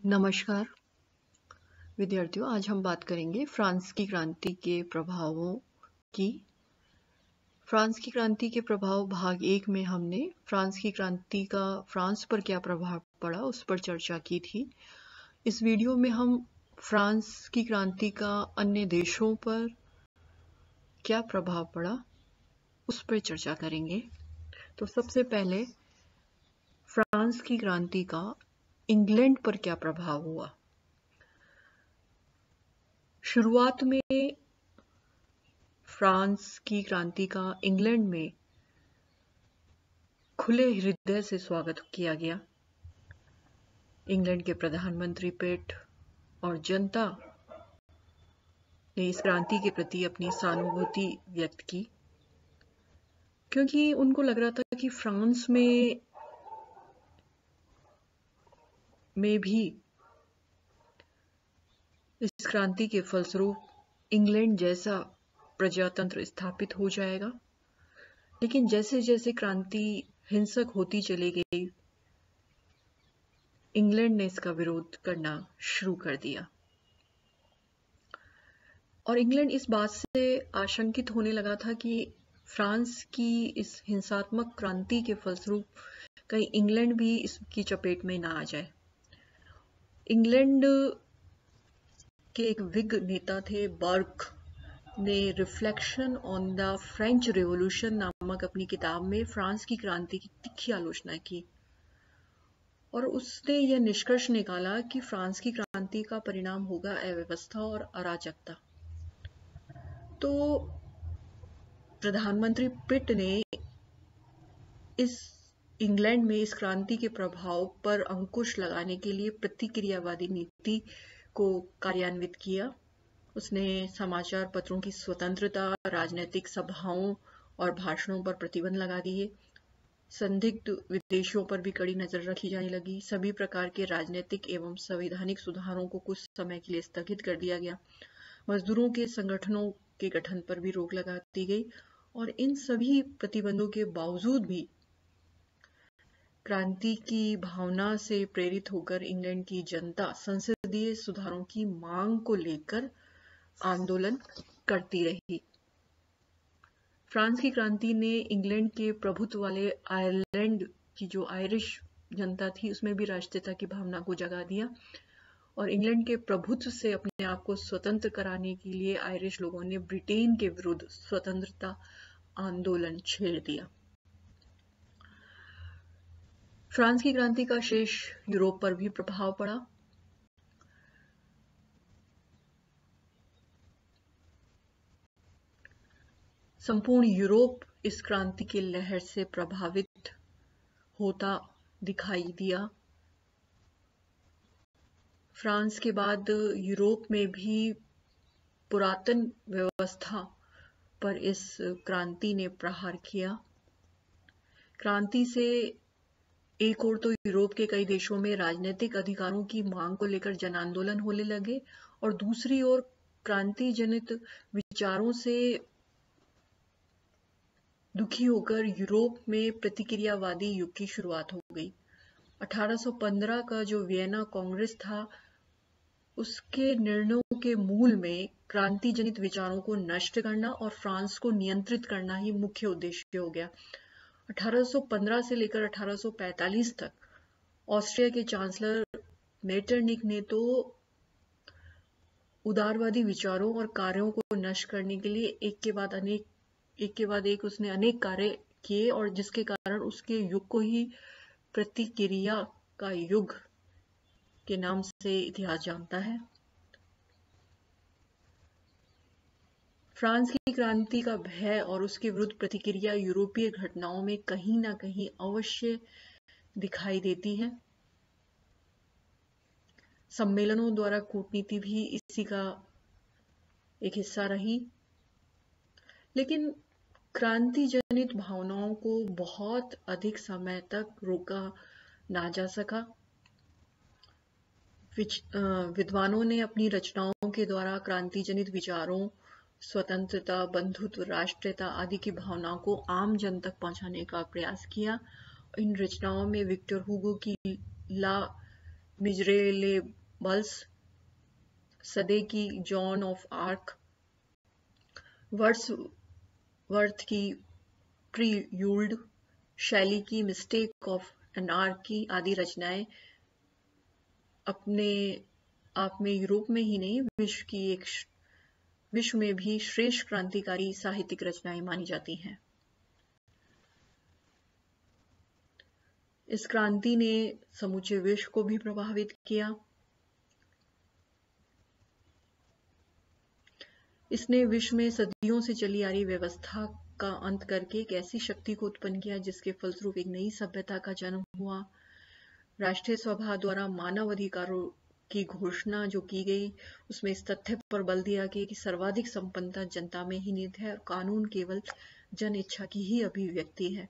नमस्कार विद्यार्थियों, आज हम बात करेंगे फ्रांस की क्रांति के प्रभावों की। फ्रांस की क्रांति के प्रभाव भाग 1 में हमने फ्रांस की क्रांति का फ्रांस पर क्या प्रभाव पड़ा उस पर चर्चा की थी। इस वीडियो में हम फ्रांस की क्रांति का अन्य देशों पर क्या प्रभाव पड़ा उस पर चर्चा करेंगे। तो सबसे पहले फ्रांस की क्रांति का इंग्लैंड पर क्या प्रभाव हुआ। शुरुआत में फ्रांस की क्रांति का इंग्लैंड में खुले हृदय से स्वागत किया गया। इंग्लैंड के प्रधानमंत्री पिट और जनता ने इस क्रांति के प्रति अपनी सहानुभूति व्यक्त की, क्योंकि उनको लग रहा था कि फ्रांस में भी इस क्रांति के फलस्वरूप इंग्लैंड जैसा प्रजातंत्र स्थापित हो जाएगा। लेकिन जैसे जैसे क्रांति हिंसक होती चली गई, इंग्लैंड ने इसका विरोध करना शुरू कर दिया और इंग्लैंड इस बात से आशंकित होने लगा था कि फ्रांस की इस हिंसात्मक क्रांति के फलस्वरूप कहीं इंग्लैंड भी इसकी चपेट में ना आ जाए। इंग्लैंड के एक विग नेता थे बर्क ने reflection on the French revolution नामक अपनी किताब में फ्रांस की क्रांति की तीखी आलोचना की और उसने यह निष्कर्ष निकाला कि फ्रांस की क्रांति का परिणाम होगा अव्यवस्था और अराजकता। तो प्रधानमंत्री पिट ने इस इंग्लैंड में इस क्रांति के प्रभाव पर अंकुश लगाने के लिए प्रतिक्रियावादी नीति को कार्यान्वित किया। उसने समाचार पत्रों की स्वतंत्रता, राजनीतिक सभाओं और भाषणों पर प्रतिबंध लगा दिए। संदिग्ध विदेशियों पर भी कड़ी नजर रखी जाने लगी। सभी प्रकार के राजनीतिक एवं संवैधानिक सुधारों को कुछ समय के लिए स्थगित कर दिया गया। मजदूरों के संगठनों के गठन पर भी रोक लगा दी गई और इन सभी प्रतिबंधों के बावजूद भी क्रांति की भावना से प्रेरित होकर इंग्लैंड की जनता संसदीय सुधारों की मांग को लेकर आंदोलन करती रही। फ्रांस की क्रांति ने इंग्लैंड के प्रभुत्व वाले आयरलैंड की जो आयरिश जनता थी उसमें भी राष्ट्रीयता की भावना को जगा दिया और इंग्लैंड के प्रभुत्व से अपने आप को स्वतंत्र कराने के लिए आयरिश लोगों ने ब्रिटेन के विरुद्ध स्वतंत्रता आंदोलन छेड़ दिया। फ्रांस की क्रांति का शेष यूरोप पर भी प्रभाव पड़ा। संपूर्ण यूरोप इस क्रांति की लहर से प्रभावित होता दिखाई दिया। फ्रांस के बाद यूरोप में भी पुरातन व्यवस्था पर इस क्रांति ने प्रहार किया। क्रांति से एक ओर तो यूरोप के कई देशों में राजनीतिक अधिकारों की मांग को लेकर जन आंदोलन होने लगे और दूसरी ओर क्रांति जनित विचारों से दुखी होकर यूरोप में प्रतिक्रियावादी युग की शुरुआत हो गई। 1815 का जो वियना कांग्रेस था उसके निर्णयों के मूल में क्रांति जनित विचारों को नष्ट करना और फ्रांस को नियंत्रित करना ही मुख्य उद्देश्य हो गया। 1815 से लेकर 1845 तक ऑस्ट्रिया के चांसलर मेटरनिक ने तो उदारवादी विचारों और कार्यों को नष्ट करने के लिए एक के बाद एक उसने अनेक कार्य किए और जिसके कारण उसके युग को ही प्रतिक्रिया का युग के नाम से इतिहास जानता है। फ्रांस की क्रांति का भय और उसके विरुद्ध प्रतिक्रिया यूरोपीय घटनाओं में कहीं ना कहीं अवश्य दिखाई देती है। सम्मेलनों द्वारा कूटनीति भी इसी का एक हिस्सा रही, लेकिन क्रांति जनित भावनाओं को बहुत अधिक समय तक रोका ना जा सका। विद्वानों ने अपनी रचनाओं के द्वारा क्रांति जनित विचारों, स्वतंत्रता, बंधुत्व, राष्ट्रीयता आदि की भावनाओं को आम जन तक पहुंचाने का प्रयास किया। इन रचनाओं में विक्टर हुगो की ला मिजरेलेबल्स, सदे की जॉन ऑफ आर्क, वर्ड्सवर्थ की प्रील्यूड, शैली की मिस्टेक ऑफ एनार्की आदि रचनाएं अपने आप में यूरोप में ही नहीं विश्व में भी श्रेष्ठ क्रांतिकारी साहित्यिक रचनाएं मानी जाती हैं। इस क्रांति ने समूचे विश्व को भी प्रभावित किया। इसने विश्व में सदियों से चली आ रही व्यवस्था का अंत करके एक ऐसी शक्ति को उत्पन्न किया जिसके फलस्वरूप एक नई सभ्यता का जन्म हुआ। राष्ट्रीय सभा द्वारा मानव अधिकारों की घोषणा जो की गई, उसमें इस तथ्य पर बल दिया गया कि सर्वाधिक संपन्नता जनता में ही निहित है और कानून केवल जन इच्छा की ही अभिव्यक्ति है।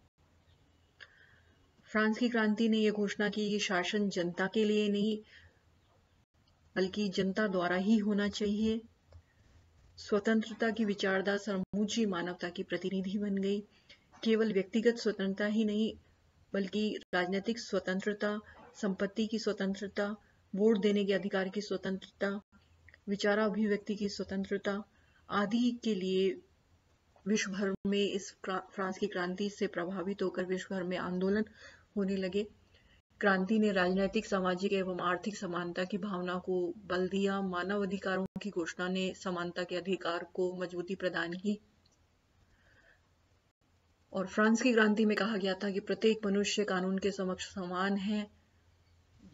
फ्रांस की क्रांति ने यह घोषणा की कि शासन जनता के लिए नहीं बल्कि जनता द्वारा ही होना चाहिए। स्वतंत्रता की विचारधारा समूची मानवता की प्रतिनिधि बन गई। केवल व्यक्तिगत स्वतंत्रता ही नहीं बल्कि राजनीतिक स्वतंत्रता, संपत्ति की स्वतंत्रता, वोट देने के अधिकार की स्वतंत्रता, विचाराभिव्यक्ति की स्वतंत्रता आदि के लिए विश्व भर में इस फ्रांस की क्रांति से प्रभावित होकर विश्व भर में आंदोलन होने लगे। क्रांति ने राजनीतिक, सामाजिक एवं आर्थिक समानता की भावना को बल दिया। मानव अधिकारों की घोषणा ने समानता के अधिकार को मजबूती प्रदान की और फ्रांस की क्रांति में कहा गया था कि प्रत्येक मनुष्य कानून के समक्ष समान है।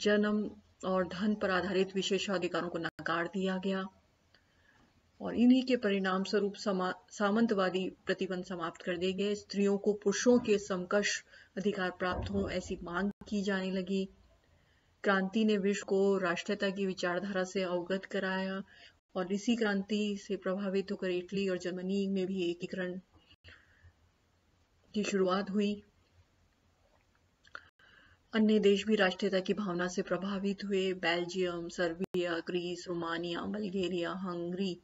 जन्म और धन पर आधारित विशेषाधिकारों को नकार दिया गया और इन्हीं के परिणाम स्वरूप सामंतवादी प्रतिबंध समाप्त कर दिए गए। स्त्रियों को पुरुषों के समकक्ष अधिकार प्राप्त हो ऐसी मांग की जाने लगी। क्रांति ने विश्व को राष्ट्रीयता की विचारधारा से अवगत कराया और इसी क्रांति से प्रभावित होकर इटली और जर्मनी में भी एकीकरण की शुरुआत हुई। अन्य देश भी राष्ट्रीयता की भावना से प्रभावित हुए। Belgium, Serbia, Greece, Romania, Bulgaria, Hungary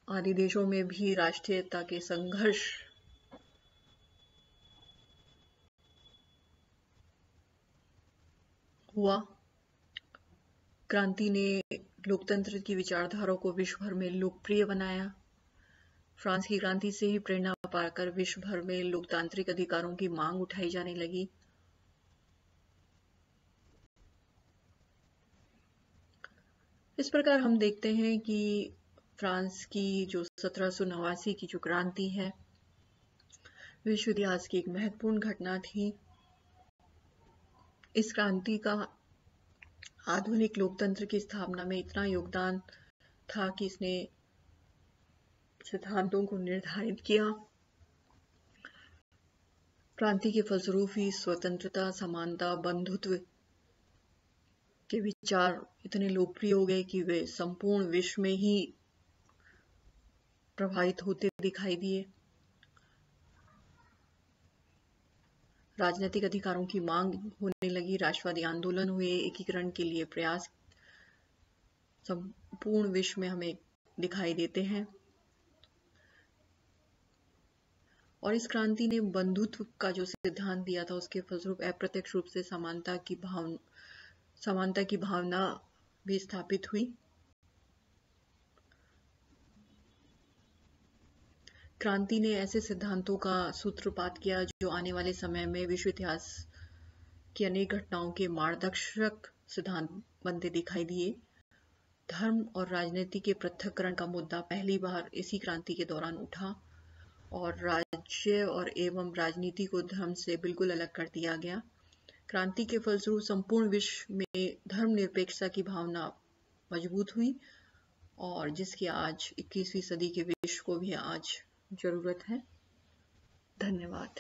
आदि देशों में भी राष्ट्रीयता के संघर्ष हुआ। क्रांति ने लोकतंत्र की विचारधारा को विश्व भर में लोकप्रिय बनाया। फ्रांस की क्रांति से ही प्रेरणा पाकर विश्व भर में लोकतांत्रिक अधिकारों की मांग उठाई जाने लगी। इस प्रकार हम देखते हैं कि फ्रांस की जो 1789 की जो क्रांति है, विश्व इतिहास की एक महत्वपूर्ण घटना थी। इस क्रांति का आधुनिक लोकतंत्र की स्थापना में इतना योगदान था कि इसने सिद्धांतों को निर्धारित किया। क्रांति के फलस्वरूप ही स्वतंत्रता, समानता, बंधुत्व के विचार इतने लोकप्रिय हो गए कि वे संपूर्ण विश्व में ही प्रभावित होते दिखाई दिए। राजनीतिक अधिकारों की मांग होने लगी, राष्ट्रवादी आंदोलन हुए, एकीकरण के लिए प्रयास संपूर्ण विश्व में हमें दिखाई देते हैं। और इस क्रांति ने बंधुत्व का जो सिद्धांत दिया था उसके फलस्वरूप अप्रत्यक्ष रूप से समानता की भावना भी स्थापित हुई। क्रांति ने ऐसे सिद्धांतों का सूत्रपात किया जो आने वाले समय में विश्व इतिहास की अनेक घटनाओं के मार्गदर्शक सिद्धांत बनते दिखाई दिए। धर्म और राजनीति के पृथक्करण का मुद्दा पहली बार इसी क्रांति के दौरान उठा और राज्य और एवं राजनीति को धर्म से बिल्कुल अलग कर दिया गया। क्रांति के फलस्वरूप संपूर्ण विश्व में धर्मनिरपेक्षता की भावना मजबूत हुई और जिसकी आज 21वीं सदी के विश्व को भी आज जरूरत है। धन्यवाद।